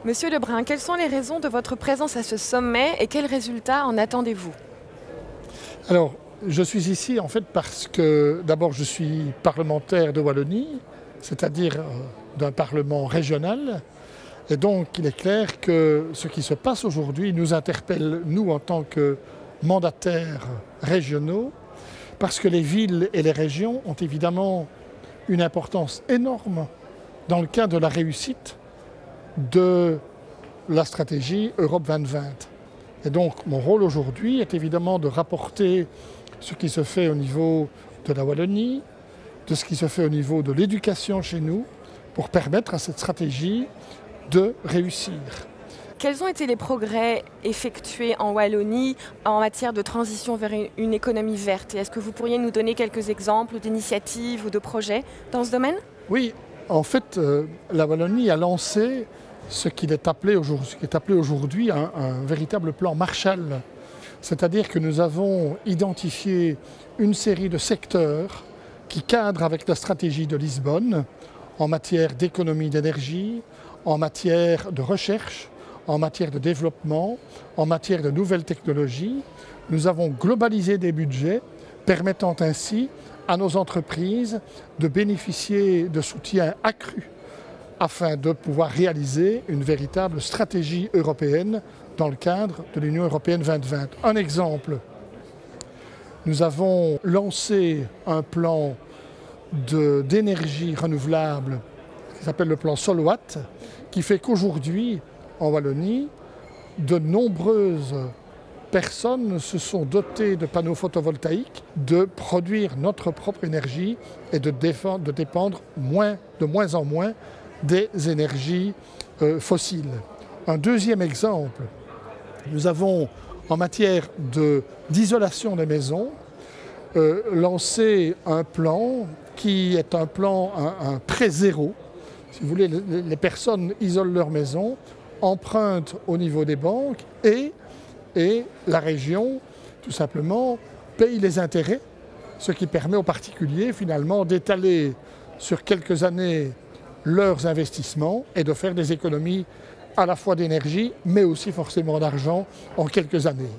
Monsieur Lebrun, quelles sont les raisons de votre présence à ce sommet et quels résultats en attendez-vous? Alors, je suis ici en fait parce que d'abord je suis parlementaire de Wallonie, c'est-à-dire d'un parlement régional. Et donc il est clair que ce qui se passe aujourd'hui nous interpelle, nous en tant que mandataires régionaux, parce que les villes et les régions ont évidemment une importance énorme dans le cadre de la réussite de la stratégie Europe 2020. Et donc mon rôle aujourd'hui est évidemment de rapporter ce qui se fait au niveau de la Wallonie, de ce qui se fait au niveau de l'éducation chez nous, pour permettre à cette stratégie de réussir. Quels ont été les progrès effectués en Wallonie en matière de transition vers une économie verte? Et est-ce que vous pourriez nous donner quelques exemples d'initiatives ou de projets dans ce domaine? Oui, en fait, la Wallonie a lancé ce qui est appelé aujourd'hui un véritable plan Marshall. C'est-à-dire que nous avons identifié une série de secteurs qui cadrent avec la stratégie de Lisbonne en matière d'économie d'énergie, en matière de recherche, en matière de développement, en matière de nouvelles technologies. Nous avons globalisé des budgets permettant ainsi à nos entreprises de bénéficier de soutien accru afin de pouvoir réaliser une véritable stratégie européenne dans le cadre de l'Union européenne 2020. Un exemple, nous avons lancé un plan d'énergie renouvelable qui s'appelle le plan Solwatt, qui fait qu'aujourd'hui, en Wallonie, de nombreuses personnes se sont dotées de panneaux photovoltaïques, de produire notre propre énergie et de dépendre de moins en moins des énergies fossiles. Un deuxième exemple, nous avons en matière d'isolation des maisons lancé un plan qui est un prêt zéro. Si vous voulez, les personnes isolent leur maison, empruntent au niveau des banques et la région, tout simplement, paye les intérêts, ce qui permet aux particuliers finalement d'étaler sur quelques années leurs investissements et de faire des économies à la fois d'énergie, mais aussi forcément d'argent en quelques années.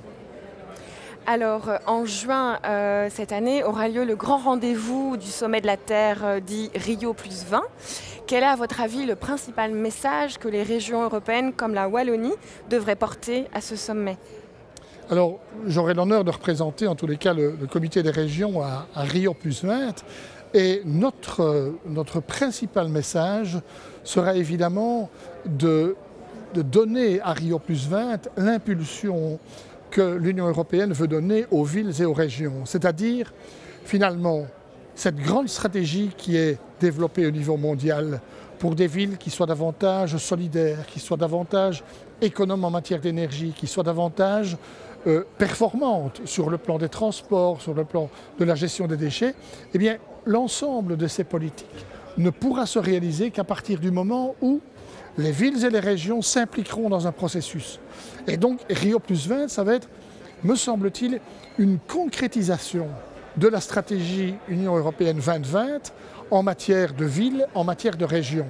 Alors, en juin cette année aura lieu le grand rendez-vous du sommet de la Terre dit Rio+20. Quel est à votre avis le principal message que les régions européennes comme la Wallonie devraient porter à ce sommet? Alors, j'aurai l'honneur de représenter en tous les cas le comité des régions à Rio+20. Et notre principal message sera évidemment de donner à Rio+20 l'impulsion que l'Union européenne veut donner aux villes et aux régions. C'est-à-dire, finalement, cette grande stratégie qui est développée au niveau mondial pour des villes qui soient davantage solidaires, qui soient davantage économes en matière d'énergie, qui soient davantage performantes sur le plan des transports, sur le plan de la gestion des déchets, eh bien, l'ensemble de ces politiques ne pourra se réaliser qu'à partir du moment où les villes et les régions s'impliqueront dans un processus. Et donc Rio+20, ça va être, me semble-t-il, une concrétisation de la stratégie Union européenne 2020 en matière de villes, en matière de régions.